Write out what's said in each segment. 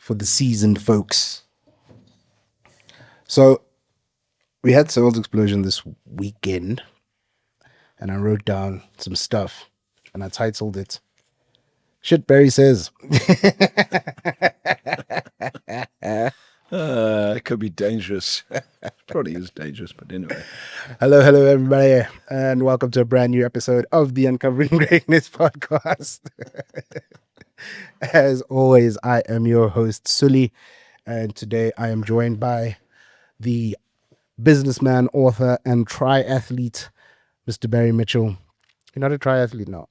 for the seasoned folks. So we had Sales Explosion this weekend, and I wrote down some stuff, and I titled it "Shit Barry Says." It could be dangerous. Probably is dangerous, but anyway. Hello, everybody, and welcome to a brand new episode of the Uncovering Greatness podcast. As always, I am your host, Sully, and today I am joined by the businessman, author, and triathlete, Mr. Barry Mitchell. You're not a triathlete now.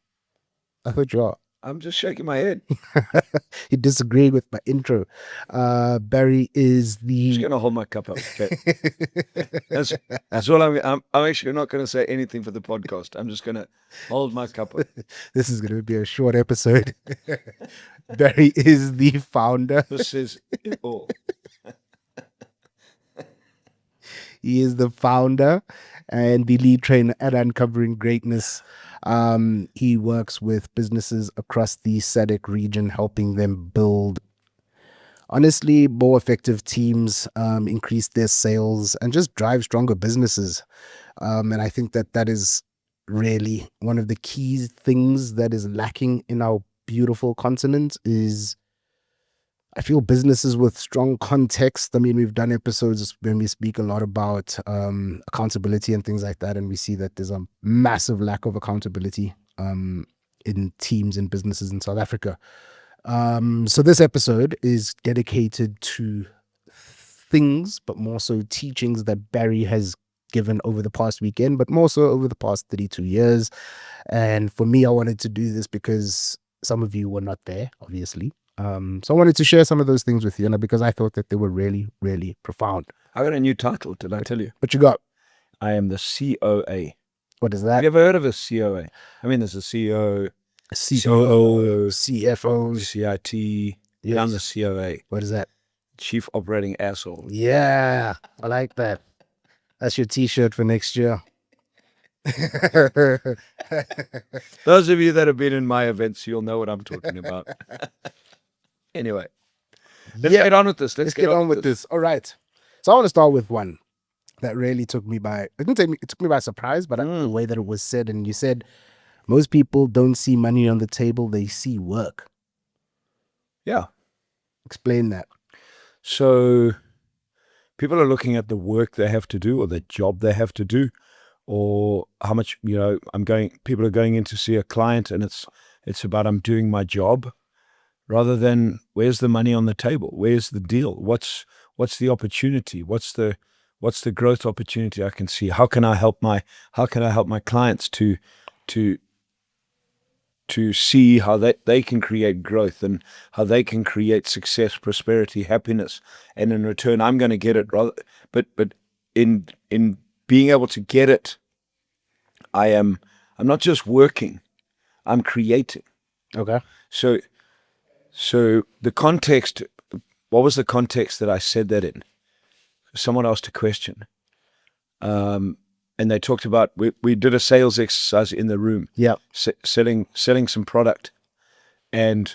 I thought you are. I'm just shaking my head. He disagreed with my intro. Barry is I'm just the... going to hold my cup up. Okay. That's all I'm actually not going to say anything for the podcast. I'm just going to hold my cup up. This is going to be a short episode. Barry is the founder. This is it all. He is the founder and the lead trainer at Uncovering Greatness. He works with businesses across the SADC region, helping them build, honestly, more effective teams, increase their sales, and just drive stronger businesses. And I think that is really one of the key things that is lacking in our beautiful continent is, I feel, businesses with strong context. I mean, we've done episodes when we speak a lot about accountability and things like that, and we see that there's a massive lack of accountability in teams and businesses in South Africa. So this episode is dedicated to things, but more so teachings that Barry has given over the past weekend, but more so over the past 32 years. And for me, I wanted to do this because some of you were not there, obviously. So I wanted to share some of those things with you, because I thought that they were really, really profound. I got a new title. Did I tell you? What you got? I am the COA. What is that? Have you ever heard of a COA? I mean, there's a CEO, COO, CFO, CIT. Yes. I'm the COA. What is that? Chief Operating Asshole. Yeah, I like that. That's your t-shirt for next year. Those of you that have been in my events, you'll know what I'm talking about. Anyway, let's get on with this. Let's get on with this. All right. So I want to start with one that really took me by, it took me by surprise, but the way that it was said. And you said, most people don't see money on the table, they see work. Yeah. Explain that. So people are looking at the work they have to do or the job they have to do, or how much, people are going in to see a client and it's about, I'm doing my job, rather than where's the money on the table? Where's the deal? What's the opportunity? What's the growth opportunity I can see? How can I help my clients to see how they can create growth and how they can create success, prosperity, happiness, and in return I'm going to get it. But in being able to get it, I'm not just working, I'm creating. Okay. So the context, what was the context that I said that in? Someone asked a question. And they talked about, we did a sales exercise in the room. Yeah. Selling some product. And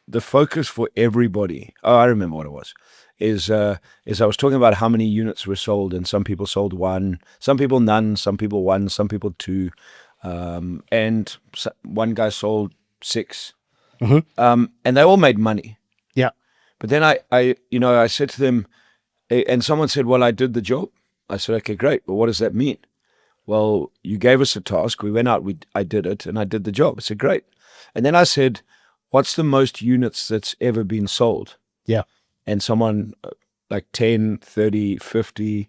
the focus for everybody, I remember what it was, is I was talking about how many units were sold, and some people sold one, some people none, some people one, some people two. And one guy sold 6. Mm-hmm. And they all made money. Yeah. But then I said to them, and someone said, well, I did the job. I said, okay, great. But what does that mean? Well, you gave us a task. We went out, I did it, and I did the job. I said, great. And then I said, what's the most units that's ever been sold? Yeah. And someone like 10, 30, 50.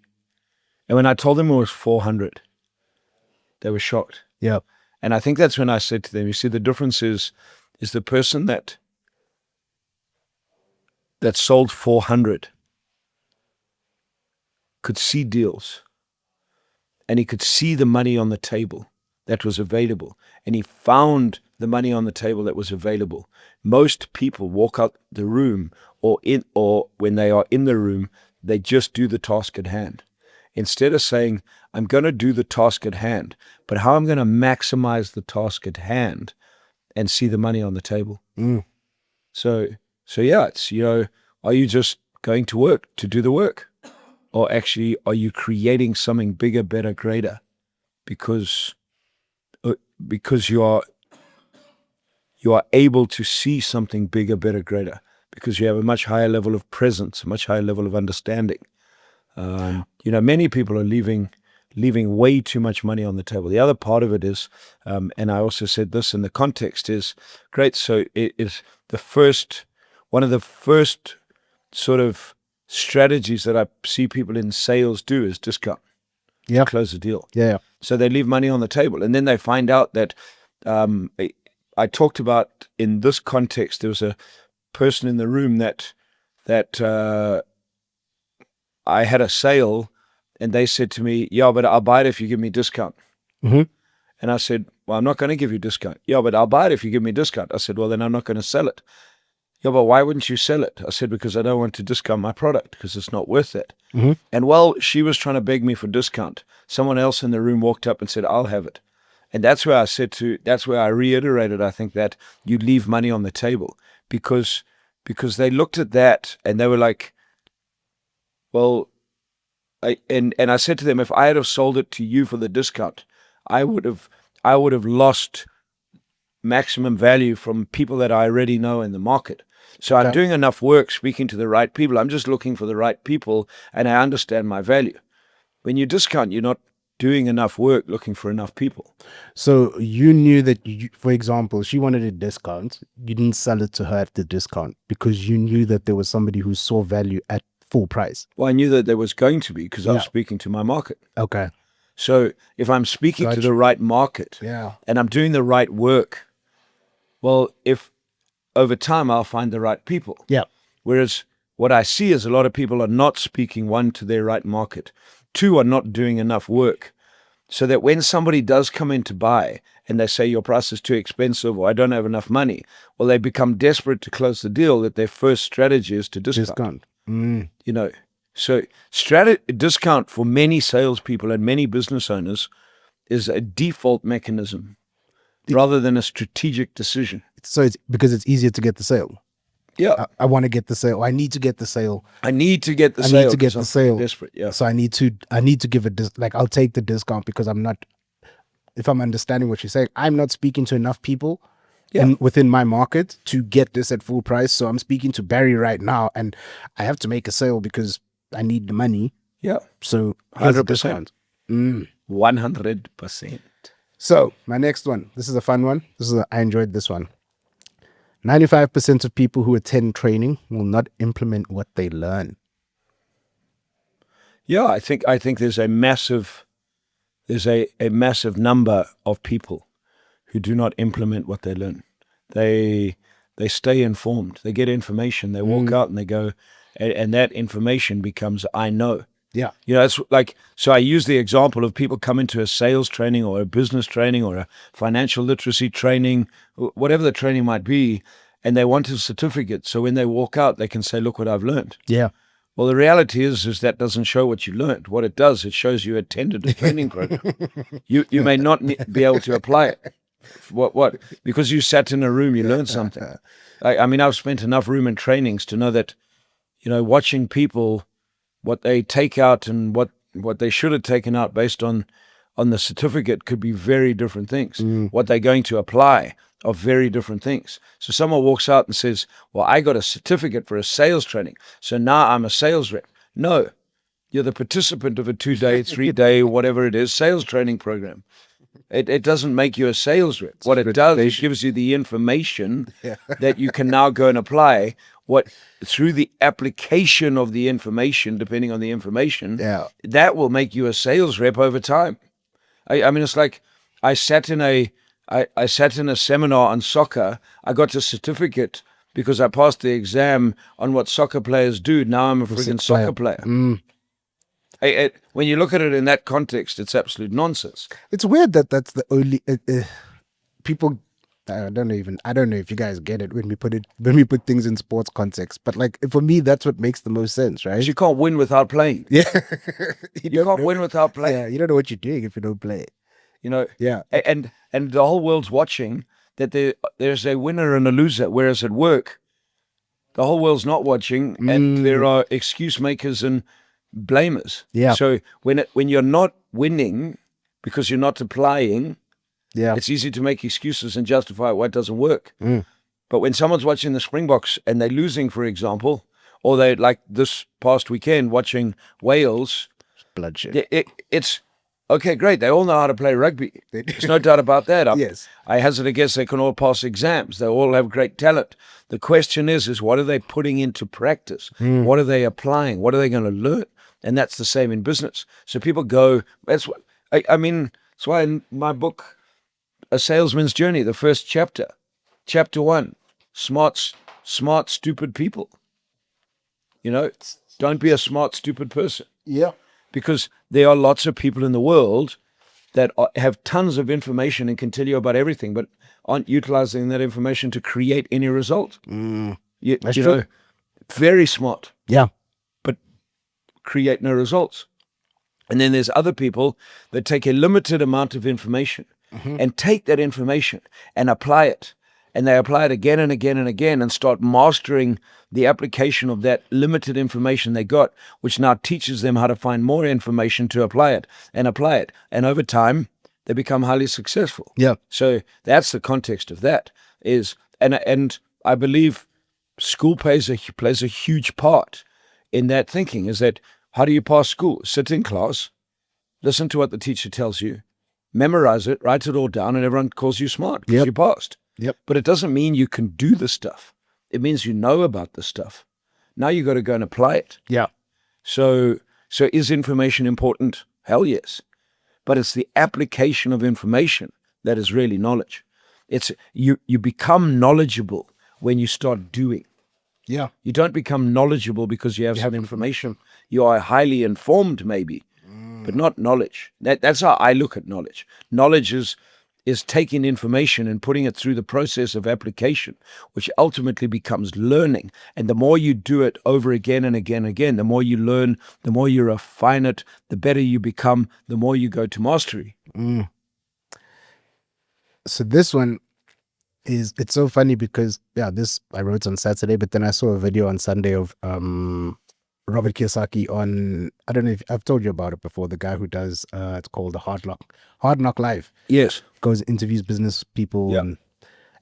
And when I told them it was 400, they were shocked. Yeah. And I think that's when I said to them, you see, the difference is the person that sold 400 could see deals, and he could see the money on the table that was available, and he found the money on the table that was available. Most people walk out the room, or when they are in the room, they just do the task at hand. Instead of saying, I'm going to do the task at hand, but how I'm going to maximize the task at hand and see the money on the table. Mm. So So yeah, it's, are you just going to work to do the work? Or actually, are you creating something bigger, better, greater? Because uh, because you are able to see something bigger, better, greater, because you have a much higher level of presence, a much higher level of understanding. Many people are leaving way too much money on the table. The other part of it is, and I also said this in the context, is great. So it is one of the first sort of strategies that I see people in sales do is discount to Yeah. close the deal. Yeah. So they leave money on the table, and then they find out that um, I talked about in this context. There was a person in the room that I had a sale, and they said to me, "Yeah, but I'll buy it if you give me discount." Mm-hmm. And I said, "Well, I'm not going to give you discount." "Yeah, but I'll buy it if you give me discount." I said, "Well, then I'm not going to sell it." "Yeah, but why wouldn't you sell it?" I said, "Because I don't want to discount my product because it's not worth it." Mm-hmm. And while she was trying to beg me for discount, someone else in the room walked up and said, "I'll have it." And that's where I reiterated, I think, that you leave money on the table, because they looked at that and they were like, well, and I said to them, if I had have sold it to you for the discount, I would have lost maximum value from people that I already know in the market. So I'm Okay. doing enough work speaking to the right people. I'm just looking for the right people, and I understand my value. When you discount, you're not doing enough work looking for enough people. So you knew that, for example, she wanted a discount. You didn't sell it to her at the discount because you knew that there was somebody who saw value at full price. Well, I knew that there was going to be, because I was Yeah. speaking to my market. Okay. So if I'm speaking to Got the you. right market Yeah. and I'm doing the right work, well, if over time I'll find the right people. Yeah. Whereas what I see is a lot of people are not speaking, one, to their right market, two, are not doing enough work. So that when somebody does come in to buy and they say your price is too expensive or I don't have enough money, well, they become desperate to close the deal, that their first strategy is to discount. Discount. Mm. You know, so discount for many salespeople and many business owners is a default mechanism rather than a strategic decision. So it's because it's easier to get the sale. Yeah, I want to get the sale. I need to get the sale. I need to get the I need sale to get because the I'm sale. desperate. Yeah, So I need to give like I'll take the discount because I'm not, if I'm understanding what you're saying, I'm not speaking to enough people yeah, within my market to get this at full price. So I'm speaking to Barry right now and I have to make a sale because I need the money. yeah. So here's a 100%. discount. Mm. 100%. So my next one, this is a fun one. I enjoyed this one. 95% of people who attend training will not implement what they learn. Yeah, I think there's a massive number of people who do not implement what they learn. They they stay informed. They get information. They walk out and they go, and that information becomes I know. Yeah. It's like, so I use the example of people come into a sales training or a business training or a financial literacy training, whatever the training might be, and they want a certificate. So when they walk out, they can say, look what I've learned. Yeah. Well, the reality is that doesn't show what you learned. What it does, it shows you attended a training program. You may not be able to apply it. What? Because you sat in a room, you learned something. I mean, I've spent enough room in trainings to know that, watching people, what they take out and what they should have taken out based on the certificate could be very different things. What they're going to apply are very different things. So someone walks out and says, well, I got a certificate for a sales training, so now I'm a sales rep. No, you're the participant of a 2-day, 3-day, whatever it is, sales training program. It doesn't make you a sales rep. What it does is gives you the information that you can now go and apply. What Through the application of the information, depending on the information, Yeah. that will make you a sales rep over time. I mean, it's like I sat in I sat in a seminar on soccer. I got a certificate because I passed the exam on what soccer players do. Now I'm a friggin' soccer player. When you look at it in that context, it's absolute nonsense. It's weird that that's the only people. I don't know if you guys get it when we put things in sports context. But like for me, that's what makes the most sense, right? Because you can't win without playing. Yeah. You can't win without playing. Yeah. You don't know what you're doing if you don't play. Yeah. And the whole world's watching that there's a winner and a loser. Whereas at work, The whole world's not watching, and there are excuse makers and blamers. Yeah. So when you're not winning because you're not applying, Yeah. it's easy to make excuses and justify what doesn't work. Mm. But when someone's watching the Springboks and they're losing, for example, or they like this past weekend watching Wales, Bloodshed. it's okay, great. They all know how to play rugby. They do. There's no doubt about that. Yes. I hazard a guess they can all pass exams. They all have great talent. The question is what are they putting into practice? What are they applying? What are they going to learn? And that's the same in business. So people go, that's what, I mean, that's why in my book, A Salesman's Journey, the first chapter, Chapter 1, smart, stupid people. You know, don't be a smart, stupid person. Yeah. Because there are lots of people in the world that have tons of information and can tell you about everything, but aren't utilizing that information to create any result. That's You true. know, very smart, Yeah. but create no results. And then there's other people that take a limited amount of information and take that information and apply it. And they apply it again and again and again and start mastering the application of that limited information they got, which now teaches them how to find more information to apply it. And over time, they become highly successful. Yeah. So that's the context of that is, and I believe school plays a huge part in that thinking. Is that how do you pass school? Sit in class, listen to what the teacher tells you, memorize it, write it all down, and everyone calls you smart because you passed. Yep. But it doesn't mean you can do the stuff. It means you know about the stuff. Now you got to go and apply it. Yeah. So is information important? Hell yes. But it's the application of information that is really knowledge. It's you become knowledgeable when you start doing. Yeah. You don't become knowledgeable because you have some information. You are highly informed maybe, but not knowledge. That's how I look at knowledge. Knowledge is taking information and putting it through the process of application, which ultimately becomes learning. And the more you do it over again and again and again, the more you learn, the more you refine it, the better you become, the more you go to mastery. So this one it's so funny because this I wrote on Saturday, but then I saw a video on Sunday of Robert Kiyosaki on, I don't know if I've told you about it before, the guy who does it's called the Hard Knock Live. Yes. Goes interviews business people. Yeah.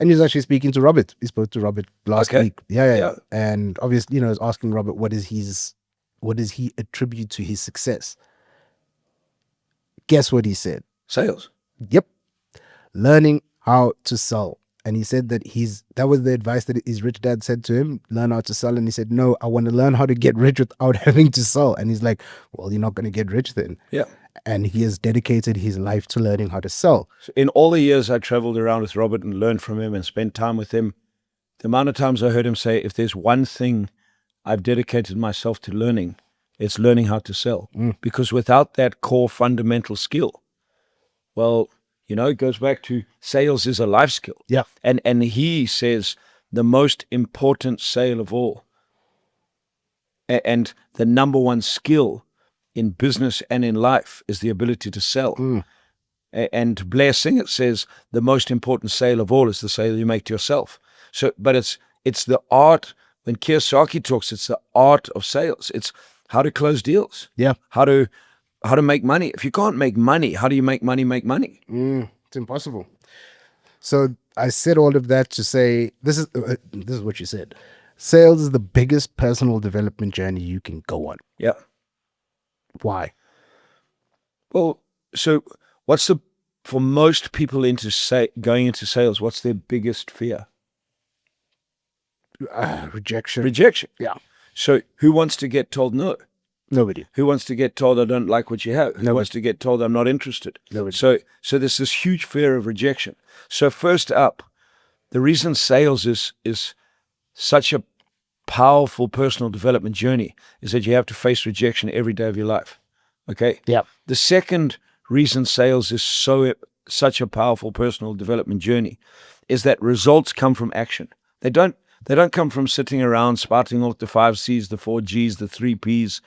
And he's actually speaking to Robert. He spoke to Robert last Okay. week. Yeah. Yeah. And obviously, is asking Robert what does he attribute to his success? Guess what he said? Sales. Yep. Learning how to sell. And he said that that was the advice that his rich dad said to him, learn how to sell. And he said, no, I want to learn how to get rich without having to sell. And he's like, well, you're not going to get rich then. Yeah. And he has dedicated his life to learning how to sell. So in all the years I traveled around with Robert and learned from him and spent time with him, the amount of times I heard him say, if there's one thing I've dedicated myself to learning, it's learning how to sell. Because without that core fundamental skill, well, it goes back to sales is a life skill. Yeah. And he says the most important sale of all and the number one skill in business and in life is the ability to sell. And Blair Singer says the most important sale of all is the sale you make to yourself. So, but it's the art. When Kiyosaki talks, it's the art of sales. It's how to close deals. Yeah. How to make money. If you can't make money, how do you make money make money? It's impossible. So I said all of that to say, this is what you said. Sales is the biggest personal development journey you can go on. Yeah. Why? Well, so for most people going into sales, what's their biggest fear? Rejection. Rejection. Yeah. So who wants to get told no? Nobody. Who wants to get told I don't like what you have? Who wants to get told I'm not interested? Nobody. So there's this huge fear of rejection. So first up, the reason sales is such a powerful personal development journey is that you have to face rejection every day of your life. Okay? Yeah. The second reason sales is such a powerful personal development journey is that results come from action. They don't come from sitting around spouting off the 5 C's, the 4 G's, the 3 P's,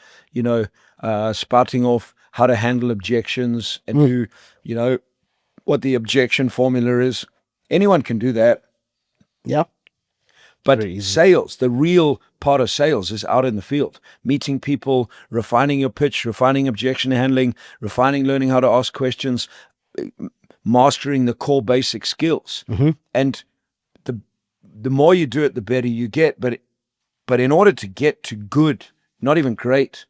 spouting off how to handle objections and who, what the objection formula is. Anyone can do that. Yeah. But very easy. sales, the real part of sales is out in the field, meeting people, refining your pitch, refining objection handling, refining learning how to ask questions, mastering the core basic skills. And the more you do it, the better you get. But in order to get to good, not even great,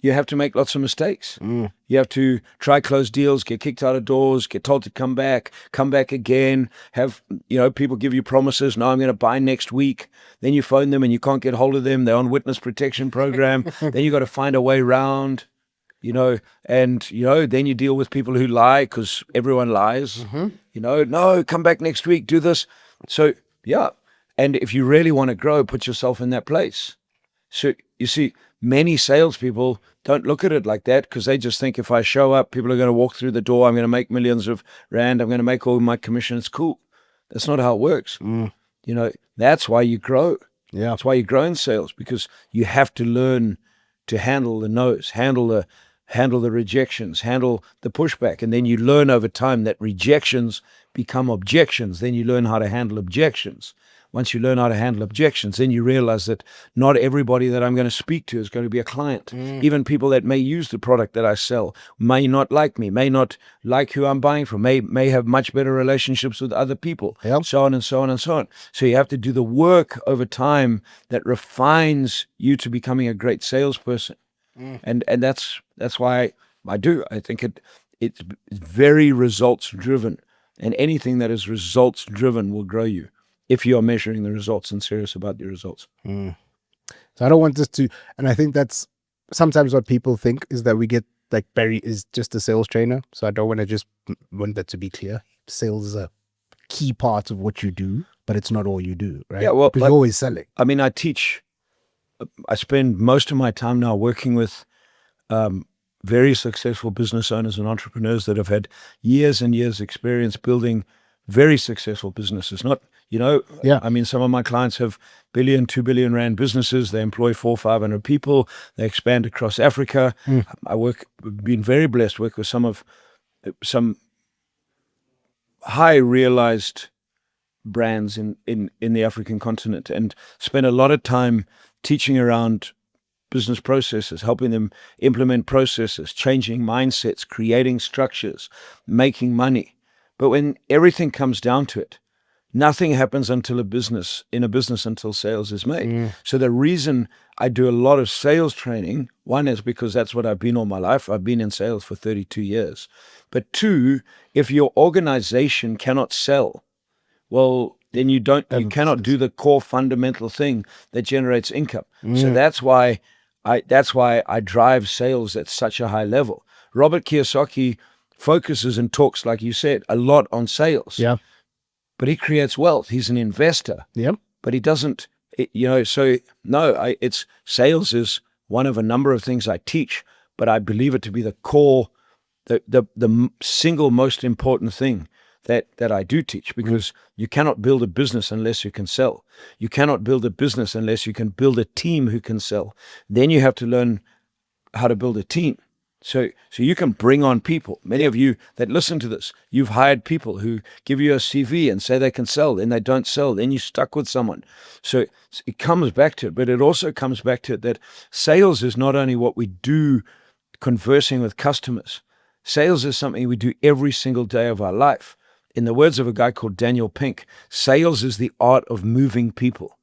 you have to make lots of mistakes. You have to try close deals, get kicked out of doors, get told to come back again, have, people give you promises. No, I'm going to buy next week. Then you phone them and you can't get hold of them. They're on witness protection program. Then you got to find a way around, and, then you deal with people who lie because everyone lies. No, come back next week, do this. So, yeah. And if you really want to grow, put yourself in that place. So you see, many salespeople don't look at it like that because they just think if I show up, people are going to walk through the door. I'm going to make millions of rand. I'm going to make all my commission. It's cool. That's not how it works. That's why you grow. Yeah. That's why you grow in sales, because you have to learn to handle the no's, handle the rejections, handle the pushback. And then you learn over time that rejections become objections. Then you learn how to handle objections. Once you learn how to handle objections, then you realize that not everybody that I'm going to speak to is going to be a client. Even people that may use the product that I sell may not like me, may not like who I'm buying from, may have much better relationships with other people, so on and so on and so on. So you have to do the work over time that refines you to becoming a great salesperson. And that's why I do. I think it's very results driven, and anything that is results driven will grow you if you are measuring the results and serious about your results. So I don't want this to, and I think that's sometimes what people think is that we get like Barry is just a sales trainer. So I don't want to just want that to be clear. Sales is a key part of what you do, but it's not all you do, right? Yeah, well, because you're always selling. I mean, I spend most of my time now working with very successful business owners and entrepreneurs that have had years and years experience building very successful businesses. Not, I mean, some of my clients have billion, 2 billion rand businesses. They employ 400-500 people. They expand across Africa. Been very blessed, work with some high realized brands in the African continent, and spend a lot of time teaching around business processes, helping them implement processes, changing mindsets, creating structures, making money. But when everything comes down to it, nothing happens in a business until sales is made. So the reason I do a lot of sales training, one is because that's what I've been all my life. I've been in sales for 32 years. But two, if your organization cannot sell, well, then you cannot do the core fundamental thing that generates income. So that's why I drive sales at such a high level. Robert Kiyosaki focuses and talks, like you said, a lot on sales. Yeah. But he creates wealth. He's an investor. Yep. But he doesn't, it's sales is one of a number of things I teach, but I believe it to be the core, the single most important thing that I do teach, because you cannot build a business unless you can sell. You cannot build a business unless you can build a team who can sell. Then you have to learn how to build a team. So you can bring on people. Many of you that listen to this, you've hired people who give you a CV and say they can sell, then they don't sell, then you're stuck with someone. So it comes back to it, but it also comes back to it that sales is not only what we do conversing with customers. Sales is something we do every single day of our life. In the words of a guy called Daniel Pink, sales is the art of moving people.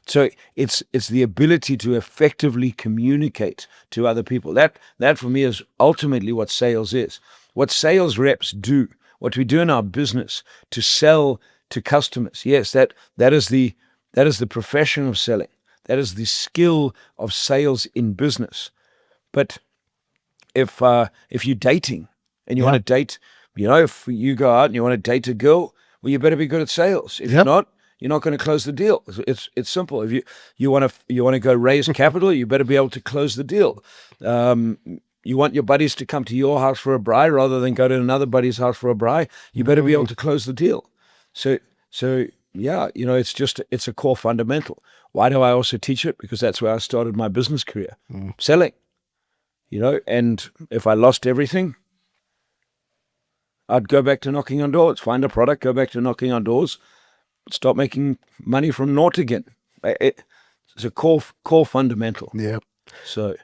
So it's the ability to effectively communicate to other people. That for me is ultimately what sales is. What sales reps do, what we do in our business to sell to customers. Yes, that is the profession of selling. That is the skill of sales in business. But if you're dating and you want to date, if you go out and you want to date a girl, well, you better be good at sales. If you're not, you're not going to close the deal. It's simple. If you want to go raise capital, you better be able to close the deal. You want your buddies to come to your house for a braai rather than go to another buddy's house for a braai, you better be able to close the deal. So yeah, it's a core fundamental. Why do I also teach it? Because that's where I started my business career, selling. And if I lost everything, I'd go back to knocking on doors, find a product, go back to knocking on doors, start making money from naught again. It's a core fundamental. Yeah. So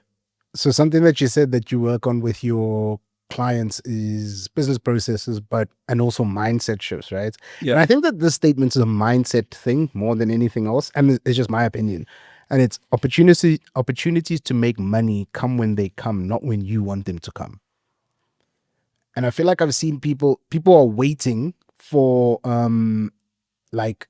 So something that you said that you work on with your clients is business processes, but and also mindset shifts, right? yeah, And I think that this statement is a mindset thing more than anything else. And it's just my opinion. And it's opportunities to make money come when they come, not when you want them to come. And I feel like I've seen people are waiting for like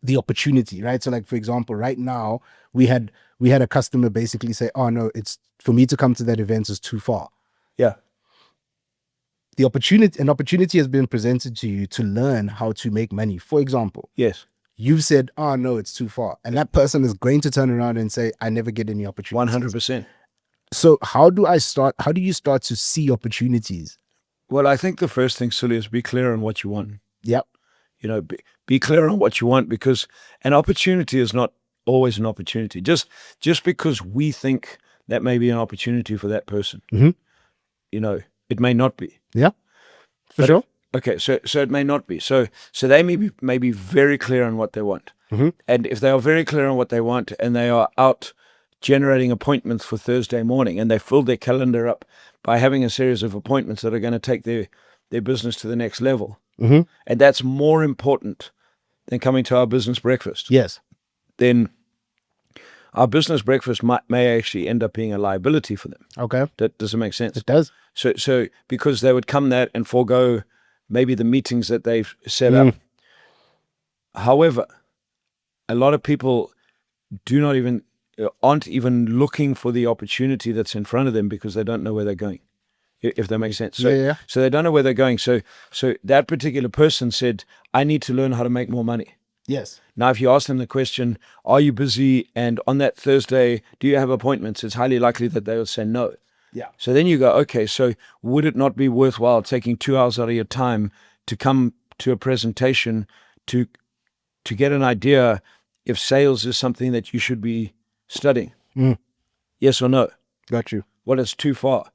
the opportunity, right? So like for example, right now we had a customer basically say, "Oh no, it's for me to come to that event is too far." yeah, An opportunity has been presented to you to learn how to make money. For example, yes, you've said, "Oh no, it's too far," and that person is going to turn around and say, "I never get any opportunities." 100%. So how do you start to see opportunities? Well, I think the first thing, Sully, is be clear on what you want. Yep. Be clear on what you want, because an opportunity is not always an opportunity. Just because we think that may be an opportunity for that person, Mhm. it may not be. Yeah, for But sure. okay, so it may not be. So they may be very clear on what they want. Mhm. And if they are very clear on what they want and they are out generating appointments for Thursday morning, and they fill their calendar up by having a series of appointments that are going to take their business to the next level, Mhm. and that's more important than coming to our business breakfast, Yes. then our business breakfast may actually end up being a liability for them. Okay. Does it make sense? It does. So because they would come that and forego maybe the meetings that they've set up. However, a lot of people aren't even looking for the opportunity that's in front of them because they don't know where they're going. If that makes sense. Yeah. So they don't know where they're going. So that particular person said, "I need to learn how to make more money." Yes. Now, if you ask them the question, "Are you busy? And on that Thursday, do you have appointments?" It's highly likely that they will say no. Yeah. So then you go, okay, so would it not be worthwhile taking 2 hours out of your time to come to a presentation to get an idea if sales is something that you should be studying? Mm. Yes or no? Got you. Well, it's too far.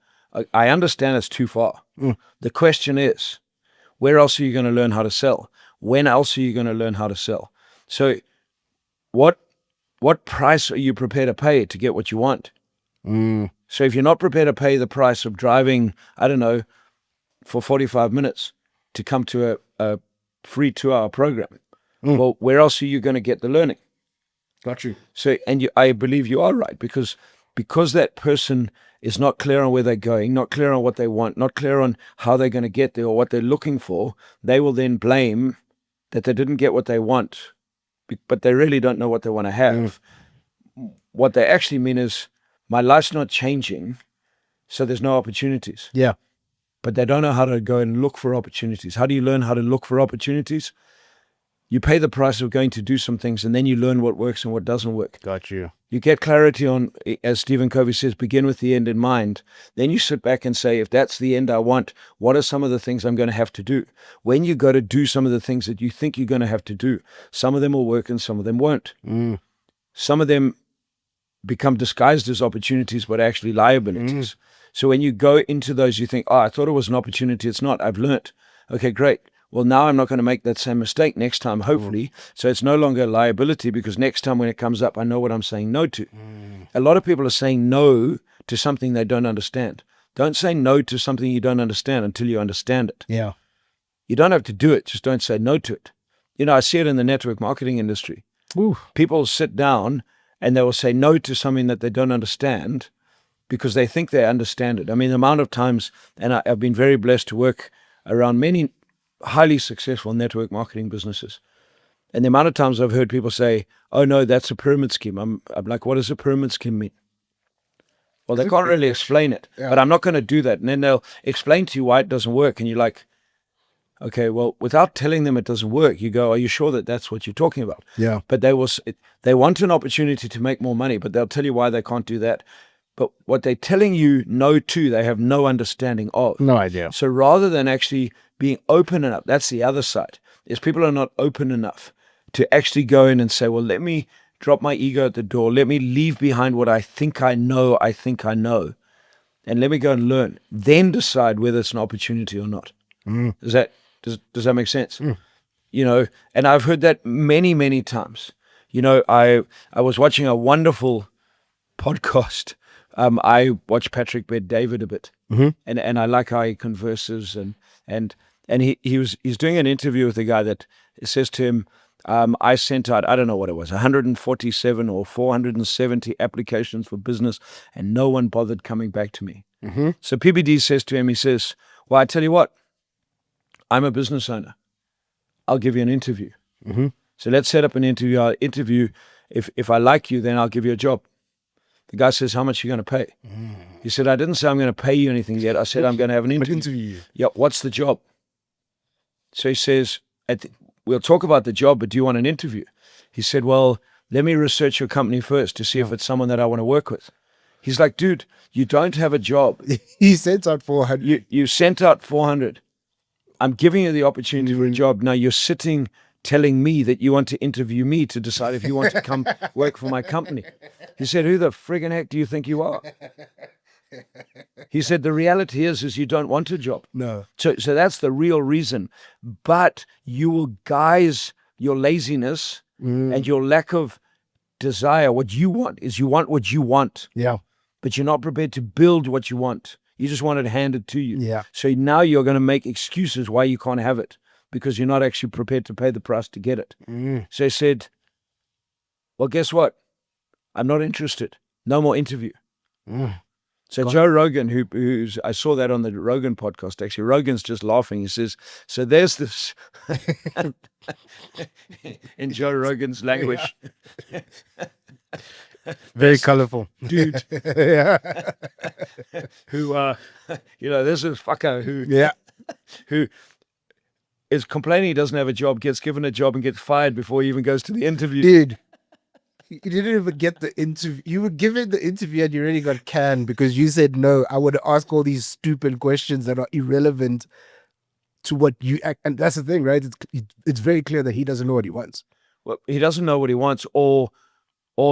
I understand it's too far. Mm. The question is, where else are you going to learn how to sell? When else are you going to learn how to sell? So what price are you prepared to pay to get what you want? Mm. So if you're not prepared to pay the price of driving, I don't know, for 45 minutes to come to a free 2-hour program, well, where else are you going to get the learning? Got you. So, and I believe you are right, because that person is not clear on where they're going, not clear on what they want, not clear on how they're going to get there or what they're looking for. They will then blame that they didn't get what they want, but they really don't know what they want to have. What they actually mean is, my life's not changing, so there's no opportunities. Yeah. But they don't know how to go and look for opportunities. How do you learn how to look for opportunities? You pay the price of going to do some things, and then you learn what works and what doesn't work. Got you. You get clarity on, as Stephen Covey says, begin with the end in mind. Then you sit back and say, if that's the end I want, what are some of the things I'm going to have to do? When you go to do some of the things that you think you're going to have to do, some of them will work and some of them won't. Some of them become disguised as opportunities, but actually liabilities. So when you go into those, you think, oh, I thought it was an opportunity. It's not. I've learned. Okay, great. Well, now I'm not going to make that same mistake next time, hopefully. So it's no longer a liability, because next time when it comes up, I know what I'm saying no to. A lot of people are saying no to something they don't understand. Don't say no to something you don't understand until you understand it. Yeah. You don't have to do it. Just don't say no to it. I see it in the network marketing industry. Ooh. People sit down and they will say no to something that they don't understand because they think they understand it. I mean, the amount of times, and I've been very blessed to work around many highly successful network marketing businesses. And the amount of times I've heard people say, oh no, that's a pyramid scheme. I'm like, what does a pyramid scheme mean? Well, they can't really explain it, but I'm not going to do that. And then they'll explain to you why it doesn't work. And you're like, okay, well, without telling them it doesn't work, you go, are you sure that that's what you're talking about? Yeah. But they want an opportunity to make more money, but they'll tell you why they can't do that. But what they're telling you no to, they have no understanding of. No idea. So rather than actually being open enough, that's the other side, is people are not open enough to actually go in and say, well, let me drop my ego at the door. Let me leave behind what I think I know, and let me go and learn. Then decide whether it's an opportunity or not. Does that make sense? and I've heard that many, many times. I was watching a wonderful podcast. I watch Patrick Bet-David a bit, and I like how he converses, and he's doing an interview with a guy that says to him, I sent out, I don't know what it was, 147 or 470 applications for business, and no one bothered coming back to me. So PBD says to him, he says, well, I tell you what, I'm a business owner. I'll give you an interview. So let's set up an interview. I'll interview. If I like you, then I'll give you a job. The guy says, how much are you going to pay? He said, I didn't say I'm going to pay you anything yet. I said, I'm going to have an interview. Yeah, what's the job? So he says, we'll talk about the job, but do you want an interview? He said, well, let me research your company first to see if it's someone that I want to work with. He's like, dude, you don't have a job. He sent out 400. You sent out 400. I'm giving you the opportunity for a job. Now you're sitting telling me that you want to interview me to decide if you want to come work for my company. He said, who the friggin' heck do you think you are? He said, the reality is you don't want a job. No. So that's the real reason. But you will guise your laziness and your lack of desire. What you want is you want what you want. Yeah. But you're not prepared to build what you want. You just want it handed to you. Yeah. So now you're going to make excuses why you can't have it because you're not actually prepared to pay the price to get it. So he said, well, guess what? I'm not interested. No more interview. So Joe Rogan, who's I saw that on the Rogan podcast, actually, Rogan's just laughing. He says, so there's this, in Joe Rogan's language. Very colorful. Dude. Yeah. Who, there's this fucker who is complaining he doesn't have a job, gets given a job and gets fired before he even goes to the interview. Dude, you didn't even get the interview. You were given the interview and you already got canned because you said, no, I would ask all these stupid questions that are irrelevant to what you act. And that's the thing, right? It's very clear that he doesn't know what he wants. Well, he doesn't know what he wants, or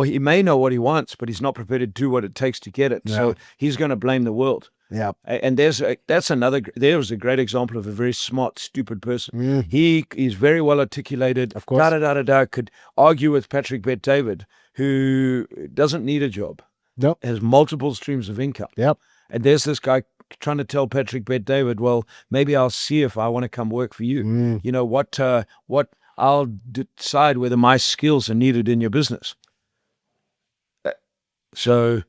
he may know what he wants, but he's not prepared to do what it takes to get it. Yeah. So he's going to blame the world. Yeah. And there was a great example of a very smart, stupid person. He's very well articulated. Of course. Could argue with Patrick Bet-David, who doesn't need a job. Nope. Has multiple streams of income. Yep. And there's this guy trying to tell Patrick Bet-David, well, maybe I'll see if I want to come work for you. You know, what I'll decide whether my skills are needed in your business. So,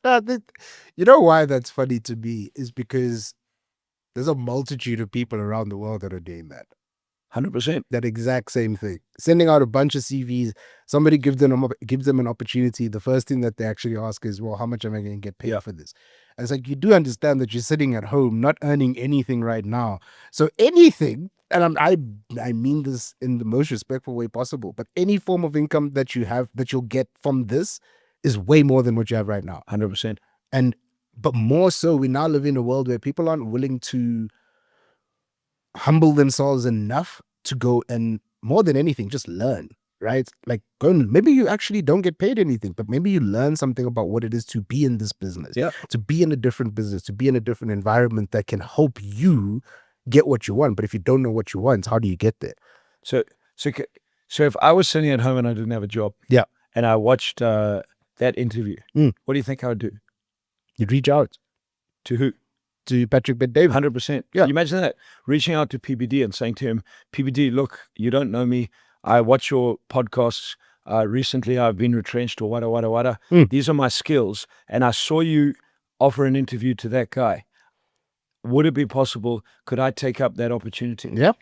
you know why that's funny to me is because there's a multitude of people around the world that are doing that. 100%. That exact same thing. Sending out a bunch of CVs, somebody gives them an opportunity. The first thing that they actually ask is, well, how much am I going to get paid for this? And it's like, you do understand that you're sitting at home, not earning anything right now. So anything, and I mean this in the most respectful way possible, but any form of income that you have, that you'll get from this is way more than what you have right now. 100%. But more so, we now live in a world where people aren't willing to humble themselves enough to go and, more than anything, just learn, right? Like, maybe you actually don't get paid anything, but maybe you learn something about what it is to be in this business, to be in a different business, to be in a different environment that can help you get what you want. But if you don't know what you want, how do you get there? So if I was sitting at home and I didn't have a job, and I watched that interview, what do you think I would do? You'd reach out. To who? To Patrick Bet-David. 100%. Yeah. You imagine that? Reaching out to PBD and saying to him, PBD, look, you don't know me. I watch your podcasts. Recently, I've been retrenched or wada. These are my skills. And I saw you offer an interview to that guy. Would it be possible? Could I take up that opportunity? Yeah.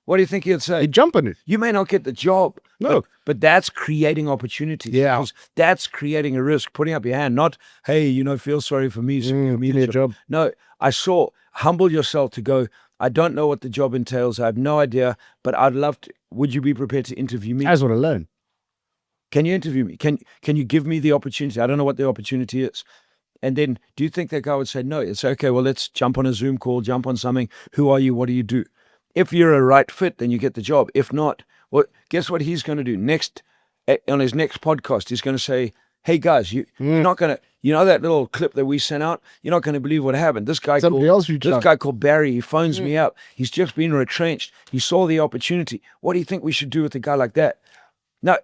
What do you think he'd say? He'd jump on it. You may not get the job. No. But that's creating opportunities. Yeah. Because that's creating a risk, putting up your hand, not, hey, feel sorry for me. So give me a job. No, I saw, humble yourself to go, I don't know what the job entails. I have no idea, but I'd love to. Would you be prepared to interview me? I just want to learn. Can you interview me? Can you give me the opportunity? I don't know what the opportunity is. And then do you think that guy would say, no, it's okay, well, let's jump on a Zoom call, jump on something. Who are you? What do you do? If you're a right fit, then you get the job. If not, well, guess what he's going to do next on his next podcast? He's going to say, "Hey guys, you You know that little clip that we sent out? You're not going to believe what happened. Somebody else reached out. Guy called Barry, he phones me up. He's just been retrenched. He saw the opportunity. What do you think we should do with a guy like that? Now,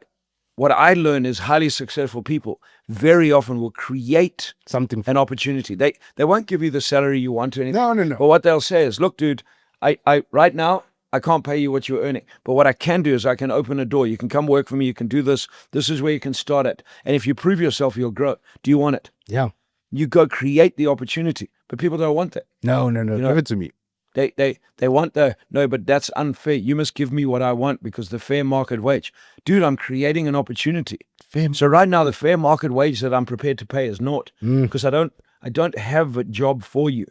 what I learn is highly successful people very often will create Something. an opportunity. They won't give you the salary you want or anything. No. But what they'll say is, look, dude, I right now, I can't pay you what you're earning. But what I can do is I can open a door. You can come work for me. You can do this. This is where you can start at. And if you prove yourself, you'll grow. Do you want it? Yeah. You go create the opportunity. But people don't want that. No. Give it to me. They want no, but that's unfair. You must give me what I want because the fair market wage. Dude, I'm creating an opportunity. So right now, the fair market wage that I'm prepared to pay is naught because I don't have a job for you.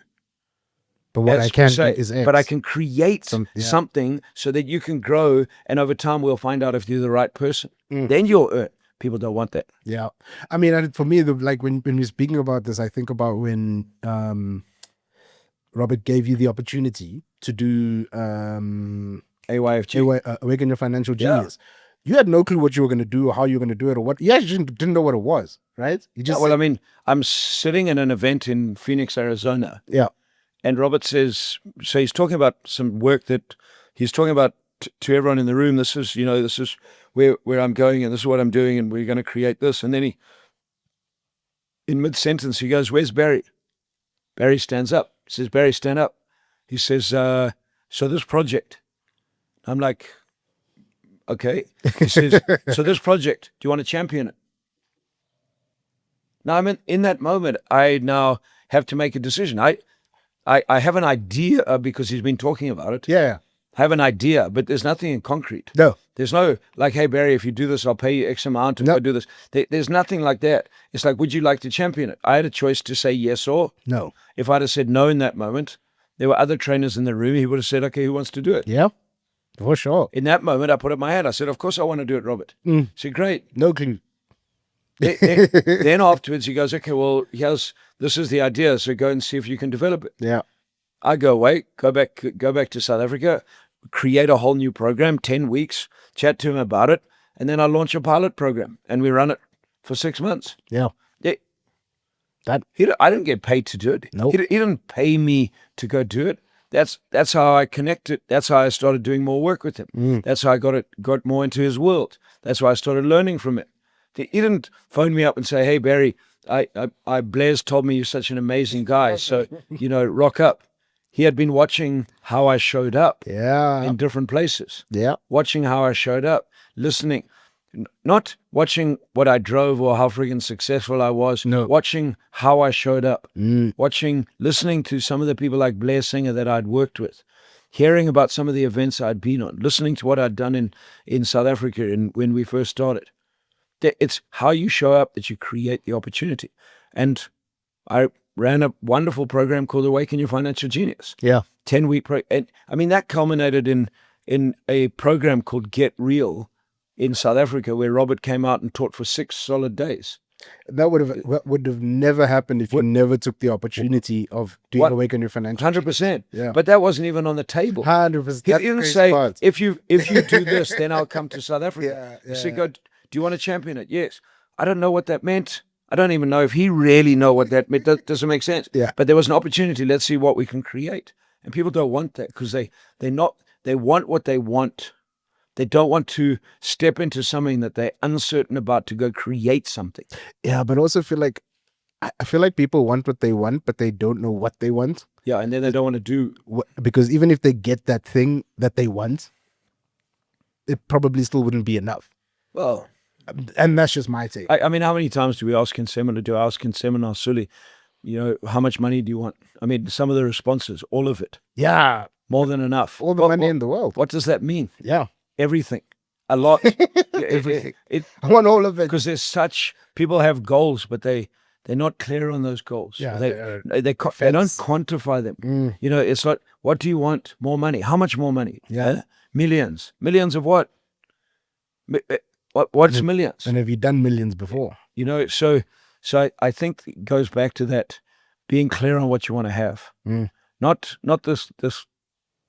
But what I can do is X. But I can create something so that you can grow, and over time we'll find out if you're the right person. Then you'll earn. People don't want that. Yeah, I mean, for me, like when we're speaking about this, I think about when Robert gave you the opportunity to do AYFG, Awaken Your Financial Genius. You had no clue what you were going to do or how you were going to do it or what. You actually didn't know what it was, right? You just I mean, I'm sitting in an event in Phoenix, Arizona. Yeah. And Robert says, so he's talking about some work that he's talking about to everyone in the room. This is where I'm going and this is what I'm doing and we're going to create this. And then in mid-sentence, he goes, where's Barry? Barry stands up. He says, Barry, stand up. He says, so this project. I'm like, okay. He says, so this project, do you want to champion it? Now, in that moment, I now have to make a decision. I have an idea because he's been talking about it. Yeah. I have an idea, but there's nothing in concrete. No. There's no, like, hey, Barry, if you do this, I'll pay you X amount to go do this. There's nothing like that. It's like, would you like to champion it? I had a choice to say yes or no. If I'd have said no in that moment, there were other trainers in the room. He would have said, okay, who wants to do it? Yeah, for sure. In that moment, I put up my hand. I said, of course I want to do it, Robert. He said, great. No clue. Then afterwards, he goes, okay, well, this is the idea. So go and see if you can develop it. Yeah. I go away, go back to South Africa, create a whole new program, 10 weeks, chat to him about it, and then I launch a pilot program, and we run it for 6 months. Yeah. I didn't get paid to do it. Nope. He didn't pay me to go do it. That's how I connected. That's how I started doing more work with him. That's how I got more into his world. That's why I started learning from it. He didn't phone me up and say, hey, Barry, Blair's told me you're such an amazing guy, so, rock up. He had been watching how I showed up in different places. Yeah. Watching how I showed up, listening, not watching what I drove or how friggin' successful I was. No. Watching how I showed up. Listening to some of the people like Blair Singer that I'd worked with, hearing about some of the events I'd been on, listening to what I'd done in South Africa when we first started. It's how you show up that you create the opportunity. And I ran a wonderful program called Awaken Your Financial Genius. Yeah. 10-week program. I mean, that culminated in a program called Get Real in South Africa, where Robert came out and taught for 6 solid days. That would have never happened if you never took the opportunity of doing Awaken Your Financial. 100%. Yeah. But that wasn't even on the table. 100%. He didn't say, if you do this, then I'll come to South Africa. He said, do you want to champion it? Yes. I don't know what that meant. I don't even know if he really know what that meant. That doesn't make sense. Yeah. But there was an opportunity. Let's see what we can create. And people don't want that because they want what they want. They don't want to step into something that they're uncertain about to go create something. Yeah, but also I feel like people want what they want, but they don't know what they want. Yeah, and then they don't want to do. Because even if they get that thing that they want, it probably still wouldn't be enough. Well, and that's just my take. I mean, how many times do we ask in seminar, Sully, how much money do you want? I mean, some of the responses, all of it. Yeah. More than enough. All the money in the world. What does that mean? Yeah. Everything. A lot. Everything. I want all of it. Because people have goals, but they're not clear on those goals. Yeah, they don't quantify them. It's like, what do you want? More money. How much more money? Yeah. Millions. Millions of what? What's millions? And have you done millions before? So I think it goes back to that being clear on what you want to have. Not this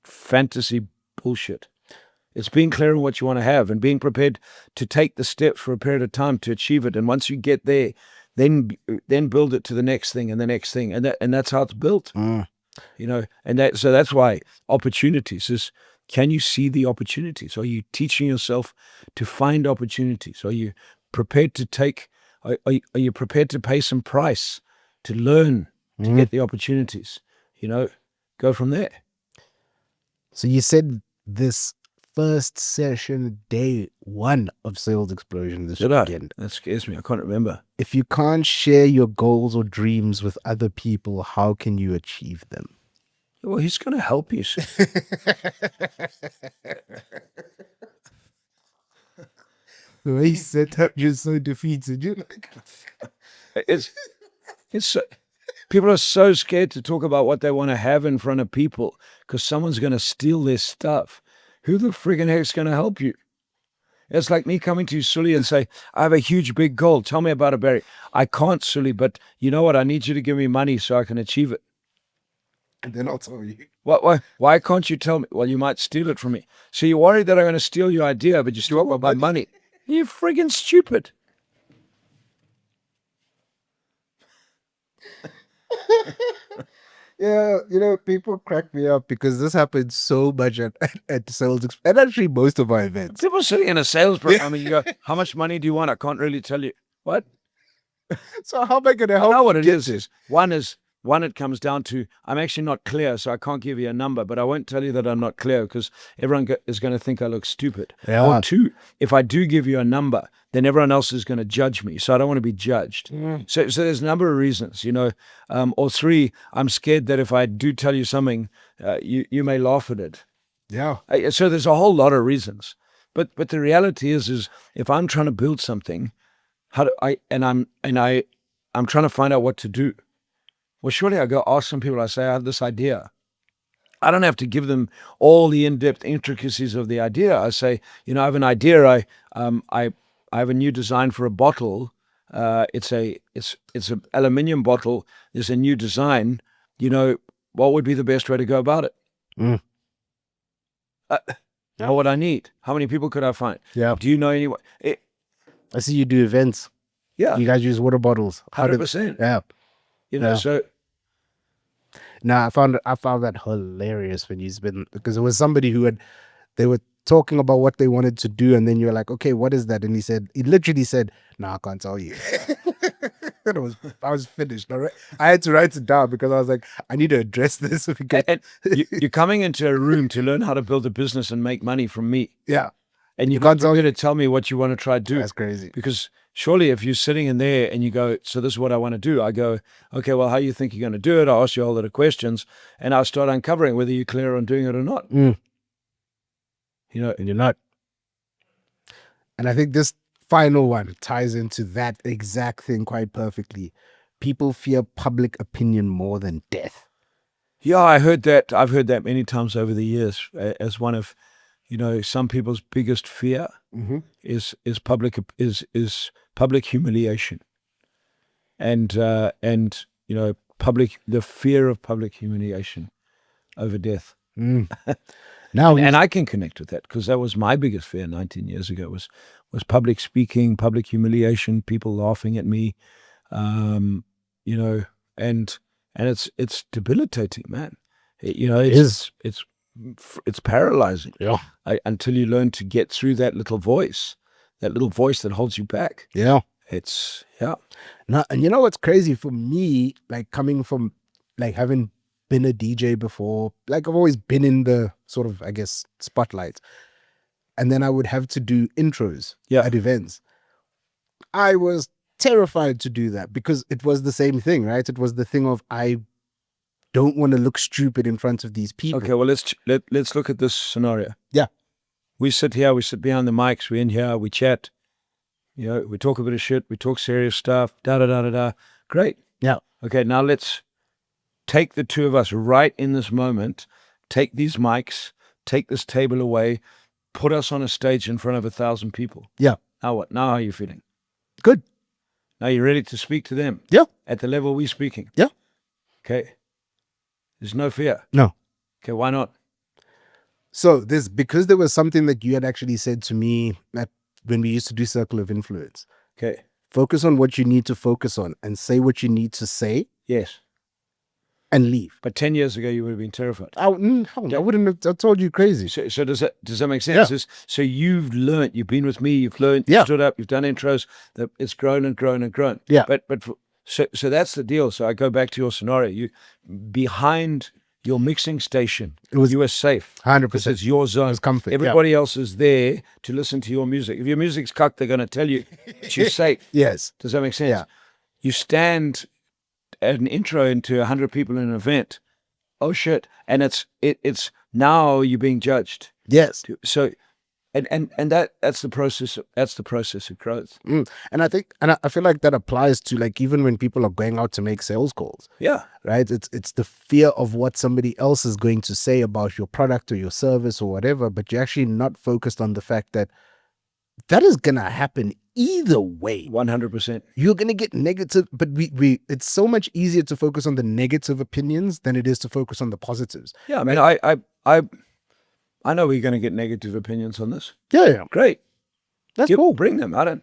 fantasy bullshit. It's being clear on what you want to have and being prepared to take the steps for a period of time to achieve it. And once you get there, then build it to the next thing and the next thing, and that's how it's built. And so that's why opportunities is, can you see the opportunities? Are you teaching yourself to find opportunities? Are you prepared to take? Are you prepared to pay some price to learn to get the opportunities? Go from there. So you said this first session, day 1 of Sales Explosion this weekend. That scares me. I can't remember. If you can't share your goals or dreams with other people, how can you achieve them? Well, he's going to help you. The way he said that, you're so defeated. You're like, it's so, people are so scared to talk about what they want to have in front of people because someone's going to steal their stuff. Who the friggin' heck's going to help you? It's like me coming to you, Sully, and say, I have a huge, big goal. Tell me about it, Barry. I can't, Sully, but you know what? I need you to give me money so I can achieve it. and then I'll tell you. Why can't you tell me? Well, you might steal it from me. So you're worried that I'm going to steal your idea, but you still want my money. You're friggin' stupid. Yeah, people crack me up because this happens so much at Sales and actually most of my events. People sitting in a sales program and you go, how much money do you want? I can't really tell you. What? So how am I going to I help? know what it is. One, it comes down to, I'm actually not clear, so I can't give you a number, but I won't tell you that I'm not clear because everyone is going to think I look stupid. Yeah. Or 2, if I do give you a number, then everyone else is going to judge me, so I don't want to be judged. So there's a number of reasons, or 3, I'm scared that if I do tell you something, you may laugh at it. Yeah. So there's a whole lot of reasons. But the reality is if I'm trying to build something, I'm trying to find out what to do. Well, surely I go ask some people, I say, I have this idea. I don't have to give them all the in-depth intricacies of the idea. I say, I have an idea. I have a new design for a bottle. It's an aluminium bottle. There's a new design. What would be the best way to go about it? What would I need? How many people could I find? Yeah. Do you know anyone? I see you do events. Yeah. You guys use water bottles. 100%. Yeah. So. Now I found that hilarious when because it was somebody they were talking about what they wanted to do, and then you're like, okay, what is that? And he literally said, no, I can't tell you. I was finished. I had to write it down because I was like, I need to address this. And you're coming into a room to learn how to build a business and make money from me. Yeah. And you can't tell me what you want to try to do. That's crazy. Because surely if you're sitting in there and you go, so this is what I want to do. I go, okay, well, how you think you're going to do it? I ask you a whole lot of questions and I start uncovering whether you're clear on doing it or not. And you're not. And I think this final one ties into that exact thing quite perfectly. People fear public opinion more than death. Yeah, I heard that. I've heard that many times over the years as one of, some people's biggest fear is public humiliation, and the fear of public humiliation over death. Now, and I can connect with that because that was my biggest fear 19 years ago was public speaking, public humiliation, people laughing at me, and it's debilitating, man. It's paralyzing. Yeah. Until you learn to get through that little voice that holds you back. Yeah. Now, and you know what's crazy for me, like coming from like having been a DJ before, like I've always been in the sort of, I guess, spotlight. And then I would have to do intros at events. I was terrified to do that because it was the same thing, right? It was the thing of I don't want to look stupid in front of these people. Okay, well, let's look at this scenario. Yeah. We sit here, we sit behind the mics, we're in here, we chat, we talk a bit of shit, we talk serious stuff, da-da-da-da-da. Great. Yeah. Okay, now let's take the two of us right in this moment, take these mics, take this table away, put us on a stage in front of 1,000 people. Yeah. Now what? Now how are you feeling? Good. Now you're ready to speak to them? Yeah. At the level we're speaking? Yeah. Okay. There's no fear? No. Okay, why not? So because there was something that you had actually said to me when we used to do Circle of Influence. Okay. Focus on what you need to focus on and say what you need to say Yes. and leave. But 10 years ago, you would have been terrified. I wouldn't have told you crazy. So does that make sense? Yeah. So you've learned, you've been with me, you've learned, you've Yeah. stood up, you've done intros, that it's grown and grown and grown. Yeah. So that's the deal. So I go back to your scenario. You behind your mixing station, you were safe. 100%. Because it's your zone. It's comfort. Yeah. Everybody else is there to listen to your music. If your music's cucked, they're going to tell you that you're safe. Yes. Does that make sense? Yeah. You stand at an intro into 100 people in an event. Oh shit! And it's now you're being judged. Yes. So, and that's the process. That's the process of growth. And I think, I feel like that applies to like even when people are going out to make sales calls. Yeah. Right. It's the fear of what somebody else is going to say about your product or your service or whatever, but you're actually not focused on the fact that is gonna happen either way. 100%. You're gonna get negative, but we it's so much easier to focus on the negative opinions than it is to focus on the positives. Yeah, I mean, I know we're going to get negative opinions on this. Yeah. Great. That's cool. Bring them. I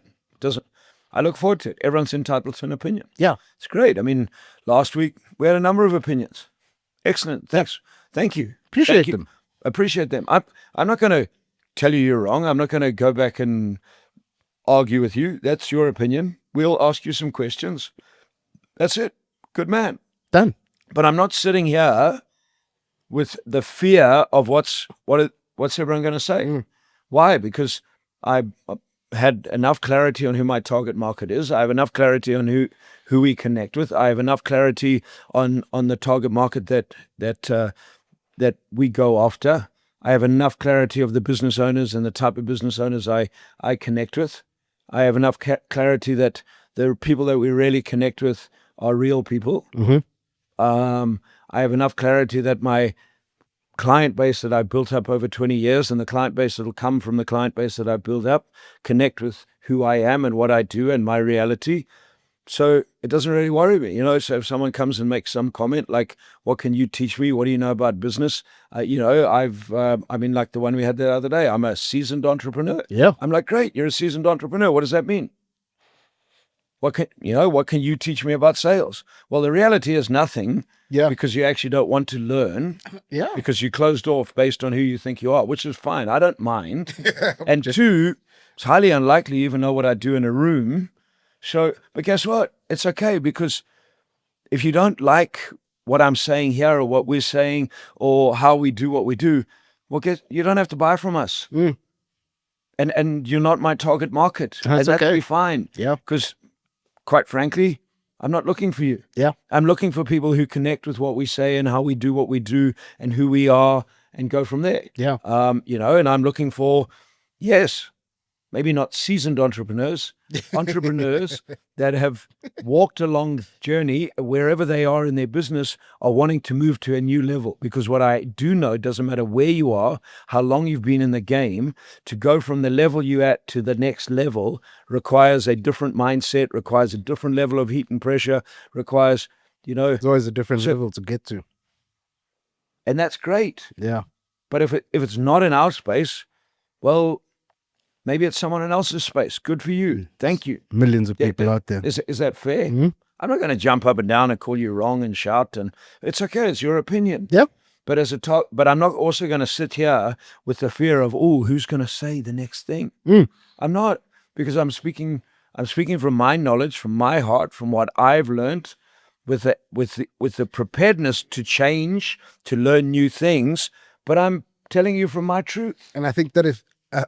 look forward to it. Everyone's entitled to an opinion. Yeah. It's great. I mean, last week we had a number of opinions. Excellent. Thanks. Thank you. Appreciate them. Appreciate them. I'm not going to tell you you're wrong. I'm not going to go back and argue with you. That's your opinion. We'll ask you some questions. That's it. Good man. Done. But I'm not sitting here with the fear of what's everyone going to say. Why? Because I had enough clarity on who my target market is. I have enough clarity on who we connect with. I have enough clarity on the target market that we go after. I have enough clarity of the business owners and the type of business owners I connect with. I have enough clarity that the people that we really connect with are real people. I have enough clarity that my client base that I built up over 20 years and the client base that will come from the client base that I built up connect with who I am and what I do and my reality. So it doesn't really worry me, So if someone comes and makes some comment like, "What can you teach me? What do you know about business?" I mean, like the one we had the other day. I'm a seasoned entrepreneur. Yeah. I'm like, great. You're a seasoned entrepreneur. What does that mean? What can you teach me about sales? Well, the reality is nothing. Yeah. Because you actually don't want to learn. Yeah. Because you closed off based on who you think you are, which is fine. I don't mind. And two, it's highly unlikely you even know what I do in a room. So, but guess what? It's okay, because if you don't like what I'm saying here or what we're saying or how we do what we do, well, you don't have to buy from us. And you're not my target market. That's and okay. Be fine. Yeah. Because quite frankly, I'm not looking for you. Yeah. I'm looking for people who connect with what we say and how we do what we do and who we are and go from there. Yeah. And I'm looking for, yes, maybe not seasoned entrepreneurs that have walked a long journey wherever they are in their business are wanting to move to a new level. Because what I do know, it doesn't matter where you are, how long you've been in the game, to go from the level you're at to the next level requires a different mindset, requires a different level of heat and pressure, requires, There's always a different level to get to. And that's great. Yeah. But if it's not in our space, well, maybe it's someone else's space. Good for you. Thank you. Millions of people out there. Is that fair? I'm not going to jump up and down and call you wrong and shout. And it's okay. It's your opinion. Yep. But but I'm not also going to sit here with the fear of, who's going to say the next thing? I'm not, because I'm speaking from my knowledge, from my heart, from what I've learned, with the preparedness to change, to learn new things. But I'm telling you from my truth. And I think that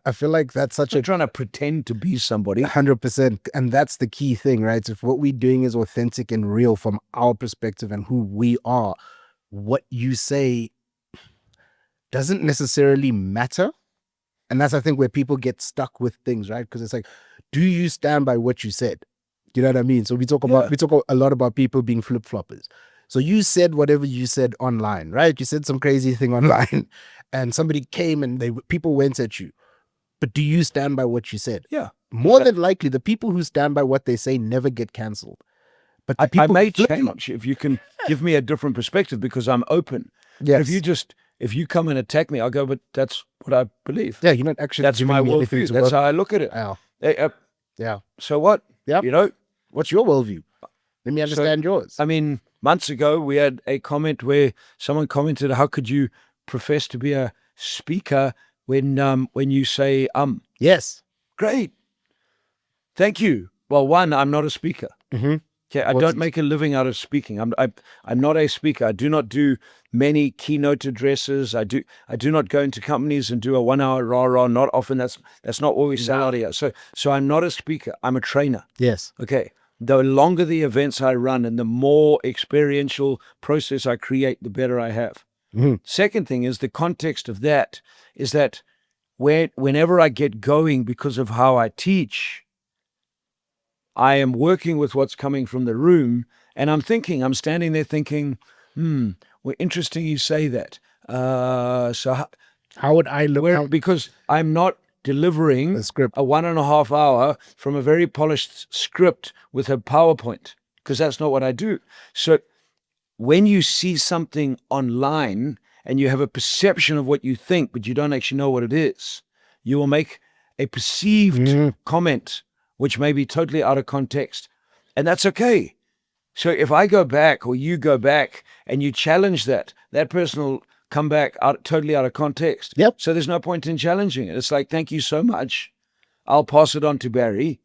I feel like that's such trying to pretend to be somebody. 100%. And that's the key thing, right? If what we're doing is authentic and real from our perspective and who we are, what you say doesn't necessarily matter. And that's, I think, where people get stuck with things, right? Because it's like, do you stand by what you said? Do you know what I mean? So we talk a lot about people being flip-floppers. So you said whatever you said online, right? You said some crazy thing online and somebody came and people went at you. But do you stand by what you said? Yeah. More than likely, the people who stand by what they say never get cancelled. But I may change if you can give me a different perspective, because I'm open. Yes. But if you come and attack me, I'll go, but that's what I believe. Yeah, you're not actually. That's my worldview. That's how I look at it. Yeah. Yeah. So what? Yeah. You know, What's your worldview? Let me understand yours. I mean, months ago we had a comment where someone commented, "How could you profess to be a speaker when you say Yes. Great, thank you. Well, one, I'm not a speaker. Mm-hmm. Okay, I don't make a living out of speaking. I'm not a speaker. I do not do many keynote addresses. I do not go into companies and do a 1 hour rah rah. Not often. That's not what we sell out here. So I'm not a speaker. I'm a trainer. Yes. Okay. The longer the events I run and the more experiential process I create, the better I have. Mm-hmm. Second thing is the context of that is that whenever I get going because of how I teach, I am working with what's coming from the room, and I'm standing there thinking, well, interesting you say that. So How would I look? because I'm not delivering The script. a 1.5 hour from a very polished script with a PowerPoint, because that's not what I do. So when you see something online and you have a perception of what you think, but you don't actually know what it is, you will make a perceived comment, which may be totally out of context. And that's okay. So if I go back or you go back and you challenge that, that person will come back totally out of context. Yep. So there's no point in challenging it. It's like, thank you so much. I'll pass it on to Barry.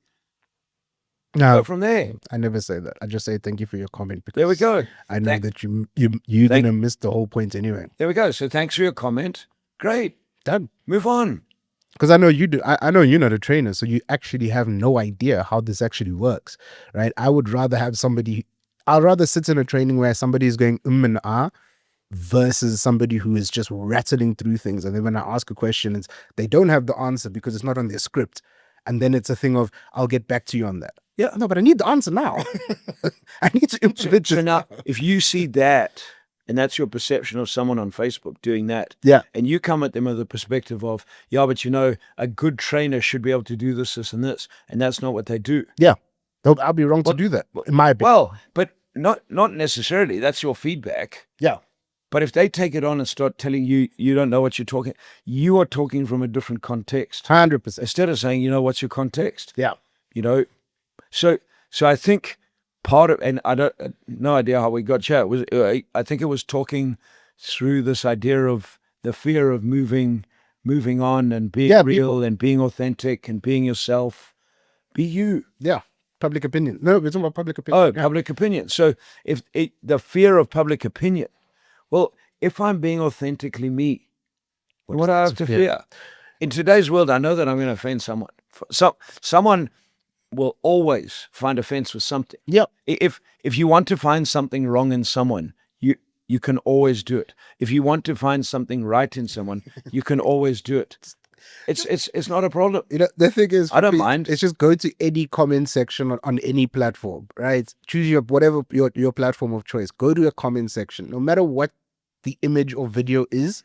No, Go from there. I never say that. I just say thank you for your comment because There we go. I know that you're gonna miss the whole point anyway. There we go. So thanks for your comment. Great. Done. Move on. Because I know you do. I know you're not a trainer, so you actually have no idea how this actually works, right? I would rather have somebody. I'd rather sit in a training where somebody is going and ah versus somebody who is just rattling through things, and then when I ask a question, they don't have the answer because it's not on their script, and then it's a thing of I'll get back to you on that. Yeah, no, but I need the answer now. I need to implement So now, if you see that, and that's your perception of someone on Facebook doing that, yeah, and you come at them with the perspective of, yeah, but a good trainer should be able to do this, this, and that's not what they do. yeah, I'll be wrong to do that, in my opinion. Well, but not necessarily. That's your feedback. Yeah. But if they take it on and start telling you you don't know what you're talking, you are talking from a different context. 100%. Instead of saying, what's your context? Yeah. So I think part of, and I don't no idea how we got here. It was I think it was talking through this idea of the fear of moving on and being real and being authentic and being yourself. Be you. Yeah. Public opinion. No, we're talking about public opinion. Oh, public opinion. So if the fear of public opinion, well, if I'm being authentically me, what do I have to fear? In today's world, I know that I'm going to offend someone. Someone will always find offense with something. Yep. If you want to find something wrong in someone, you can always do it. If you want to find something right in someone, you can always do it. It's not a problem. The thing is, I don't mind. It's just go to any comment section on any platform, right? Choose your platform of choice. Go to a comment section. No matter what the image or video is,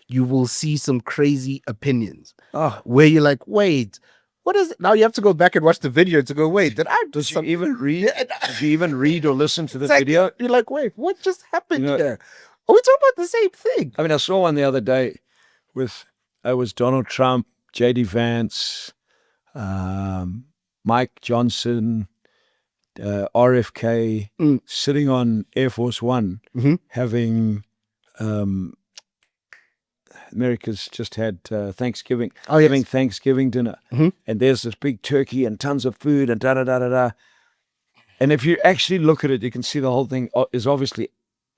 you will see some crazy opinions. Where you're like, wait, what is it? Now you have to go back and watch the video to go, wait, did I do something? Even read? Did you even read or listen to the video? You're like, wait, what just happened here? Are we talking about the same thing? I mean, I saw one the other day with it was Donald Trump, J.D. Vance, Mike Johnson, RFK sitting on Air Force One, having America's just had Thanksgiving, having Thanksgiving dinner, and there's this big turkey and tons of food and da-da-da-da-da. And if you actually look at it, you can see the whole thing is obviously,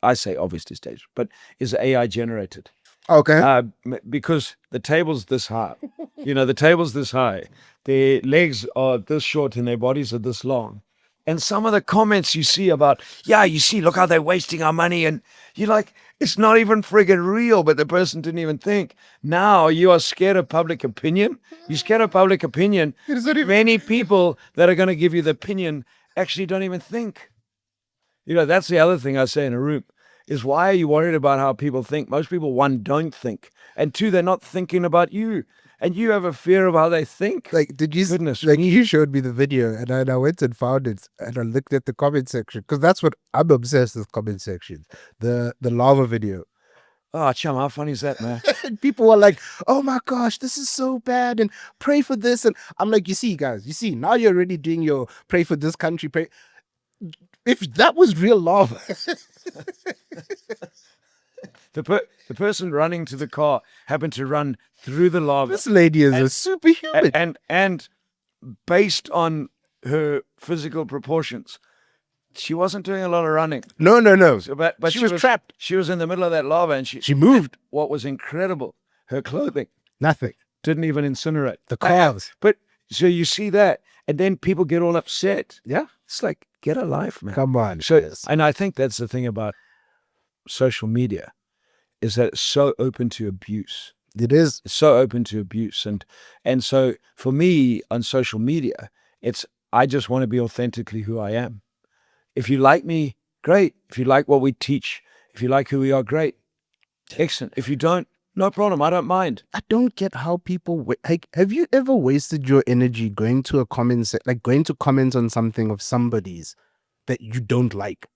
I say obviously staged, but is AI generated. Okay. Because the table's this high. The table's this high. Their legs are this short and their bodies are this long. And some of the comments you see about, look how they're wasting our money. And you're like, it's not even friggin' real, but the person didn't even think. Now you are scared of public opinion. You're scared of public opinion. Many people that are going to give you the opinion actually don't even think. That's the other thing I say in a room. Is why are you worried about how people think? Most people, one, don't think. And two, they're not thinking about you. And you have a fear of how they think. Like, did you, Goodness like, you showed me the video and I went and found it and I looked at the comment section because that's what I'm obsessed with comment sections. The lava video. Oh, chum, how funny is that, man? And people were like, oh my gosh, this is so bad, and pray for this. And I'm like, you see, guys, you see, now you're already doing your pray for this country. Pray. If that was real love, The person running to the car happened to run through the lava, this lady is a superhuman. and based on her physical proportions, she wasn't doing a lot of running. No. So, but she was trapped. She was in the middle of that lava, and She moved. what was incredible, her clothing Nothing. didn't even incinerate. The cars. But so you see that, and then people get all upset. Yeah. It's like, get a life, man. Come on. So, yes. and I think that's the thing about social media, is that it's so open to abuse. It is. It's so open to abuse, and so for me on social media, I just want to be authentically who I am. If you like me, great. If you like what we teach, if you like who we are, great, excellent. If you don't, no problem. I don't mind. I don't get how people like. Have you ever wasted your energy going to a comment like going to comment on something of somebody's that you don't like?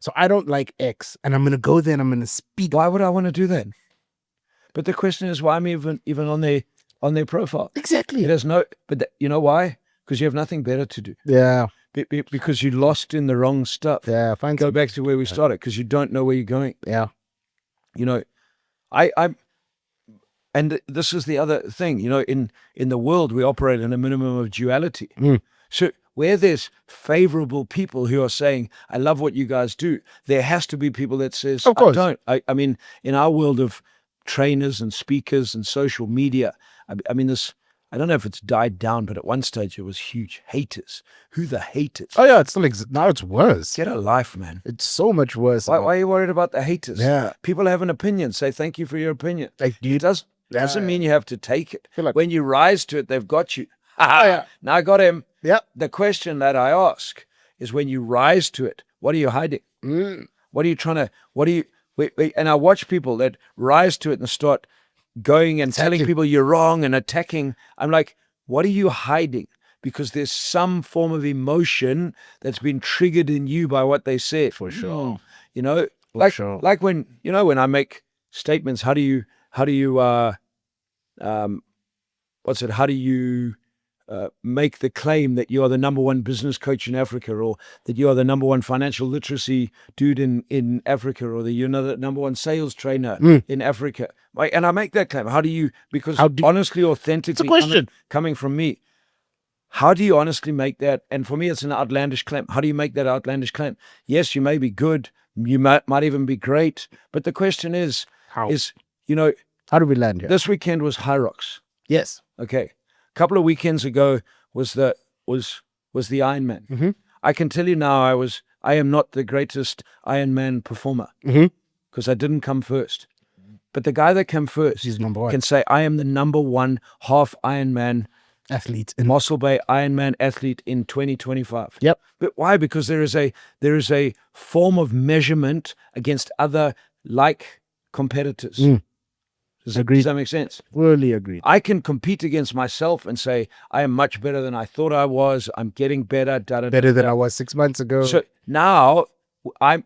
So I don't like X, and I'm gonna go there and I'm gonna speak. Why would I want to do that? But the question is, why am I even on their profile? Exactly. It has no. But you know why? Because you have nothing better to do. Yeah. Because you lost in the wrong stuff. Yeah. Fine. Go back to where we started, because you don't know where you're going. Yeah. You know, and this is the other thing. You know, in the world we operate in a minimum of duality. So where there's favorable people who are saying, I love what you guys do, there has to be people that says, Of course. I don't. I mean, in our world of trainers and speakers and social media, I mean, I don't know if it's died down, but at one stage it was huge. Haters. Who the haters? Oh yeah, it's still now it's worse. Get a life, man. It's so much worse. Why are you worried about the haters? Yeah. People have an opinion. Say thank you for your opinion. Like It doesn't mean you have to take it. Feel like- When you rise to it, they've got you. yeah. Now I got him. Yep. The question that I ask is, when you rise to it, what are you hiding? What are you trying to, wait, and I watch people that rise to it and start going and telling people you're wrong and attacking. I'm like, what are you hiding? Because there's some form of emotion that's been triggered in you by what they said. For sure. You know, sure. like when I make statements, how do you make the claim that you are the number one business coach in Africa, or that you are the number one financial literacy dude in Africa, or that you're the number one sales trainer in Africa? Right? And I make that claim. Because honestly, authentically, it's a question. Coming from me, how do you honestly make that? And for me, it's an outlandish claim. How do you make that outlandish claim? Yes, you may be good. You might even be great. But the question is, how do we land here? This weekend was High Rocks. Yes. Okay. A couple of weekends ago was the Ironman. Mm-hmm. I can tell you now, I am not the greatest Ironman performer, because I didn't come first. But the guy that came first, he's number one, can say, I am the number one half Ironman athlete in Mossel Bay Ironman athlete in 2025. Yep. But why? Because there is a form of measurement against other like competitors. Does that make sense? Fully agreed. I can compete against myself and say, I am much better than I thought I was. I'm getting better. Better than I was 6 months ago. So now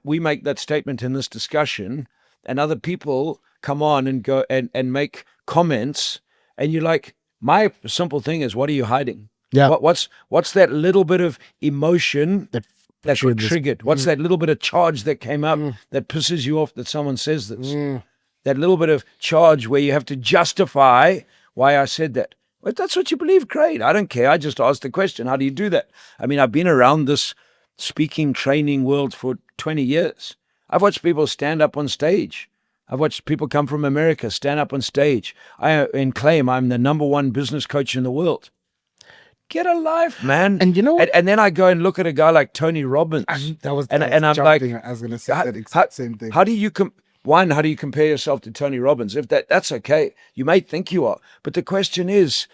we make that statement in this discussion, and other people come on and go and make comments, and you're like, my simple thing is, what are you hiding? Yeah. What's that little bit of emotion that got triggered? What's that little bit of charge that came up that pisses you off that someone says this? That little bit of charge where you have to justify why I said that. But that's what you believe, great. I don't care. I just asked the question, how do you do that? I mean, I've been around this speaking training world for 20 years. I've watched people stand up on stage. I've watched people come from America, stand up on stage, and claim I'm the number one business coach in the world. Get a life, man. And you know what? And then I go and look at a guy like Tony Robbins. I'm like, I was going to say that exact same thing. How do you how do you compare yourself to Tony Robbins? If that's okay, you may think you are, but the question is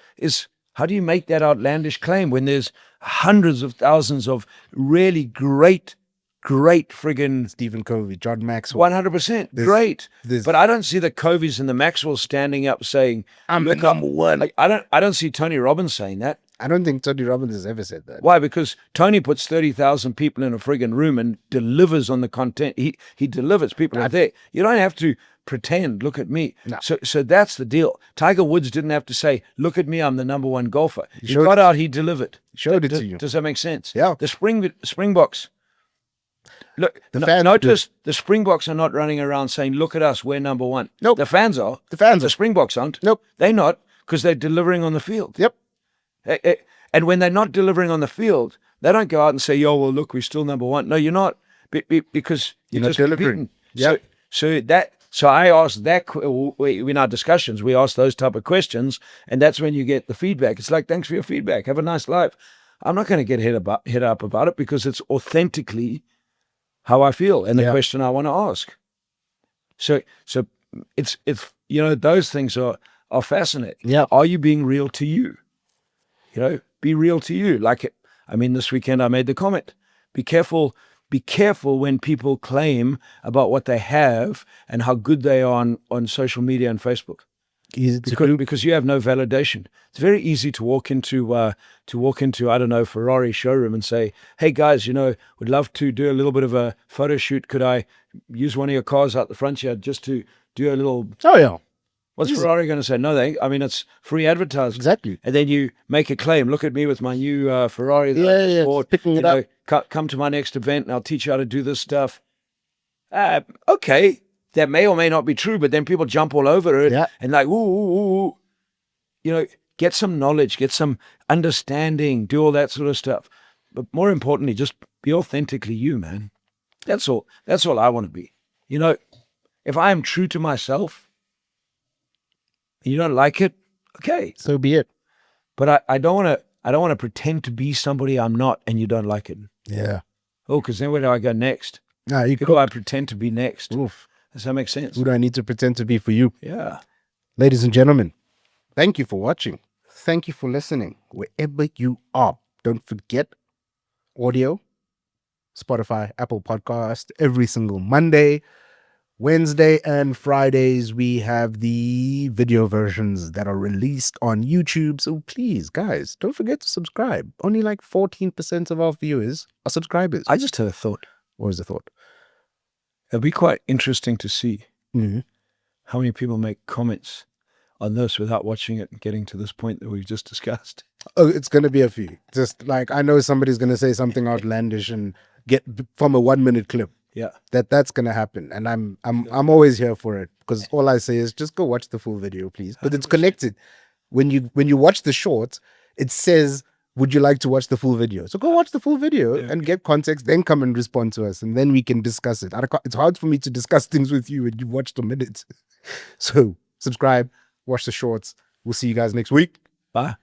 how do you make that outlandish claim when there's hundreds of thousands of really great friggin' Stephen Covey, John Maxwell, 100% great. But I don't see the Coveys and the Maxwells standing up saying, I'm the number one. Like, I don't see Tony Robbins saying that. I don't think Tony Robbins has ever said that. Why? Because Tony puts 30,000 people in a friggin' room and delivers on the content. He delivers. People are there. You don't have to pretend, look at me. No. So that's the deal. Tiger Woods didn't have to say, look at me, I'm the number one golfer. He showed got it. out, he delivered. Showed it to you. Does that make sense? Yeah. The Springboks. Look, notice the Springboks are not running around saying, look at us, we're number one. Nope. The fans are. The fans The are. Springboks aren't. Nope. They're not, because they're delivering on the field. Yep. And when they're not delivering on the field, they don't go out and say, yo, well, look, we're still number one. No, you're not, because You're you're not just delivering. Yep. So I asked that in our discussions, we ask those type of questions, and that's when you get the feedback. It's like, thanks for your feedback. Have a nice life. I'm not going to get head up about it because it's authentically how I feel and the question I want to ask. So it's those things are fascinating. Yeah. Are you being real to you? Be real to you. Like, this weekend I made the comment, be careful when people claim about what they have and how good they are on social media and Facebook. Easy to do. Because you have no validation. It's very easy to walk into I don't know, Ferrari showroom and say, hey guys, would love to do a little bit of a photo shoot. Could I use one of your cars out the front here just to do a little? Oh yeah. What's Ferrari going to say? No, it's free advertising. Exactly. And then you make a claim. Look at me with my new Ferrari. Yeah. Picking it up. Come to my next event and I'll teach you how to do this stuff. Okay. That may or may not be true, but then people jump all over it and like, ooh. Get some knowledge, get some understanding, do all that sort of stuff. But more importantly, just be authentically you, man. That's all I want to be. If I am true to myself, and you don't like it, okay. So be it. But I don't want to pretend to be somebody I'm not and you don't like it. Yeah. Oh, because then where do I go next? Nah, Who do I pretend to be next? Oof. Does that make sense? Who do I need to pretend to be for you? Yeah. Ladies and gentlemen, thank you for watching. Thank you for listening. Wherever you are, don't forget audio, Spotify, Apple Podcast, every single Monday, Wednesday, and Fridays. We have the video versions that are released on YouTube. So please, guys, don't forget to subscribe. Only like 14% of our viewers are subscribers. I just had a thought. What was the thought? It'd be quite interesting to see Mm-hmm. how many people make comments on this without watching it and getting to this point that we've just discussed. Oh, it's going to be a few. Just like, I know somebody's going to say something outlandish and get from a 1 minute clip. Yeah. That's going to happen. And I'm always here for it, because all I say is just go watch the full video, please. But it's connected. When you watch the short, it says, would you like to watch the full video? So go watch the full video and get context, then come and respond to us, and then we can discuss it. It's hard for me to discuss things with you when you watch the minutes. So subscribe, watch the shorts. We'll see you guys next week. Bye.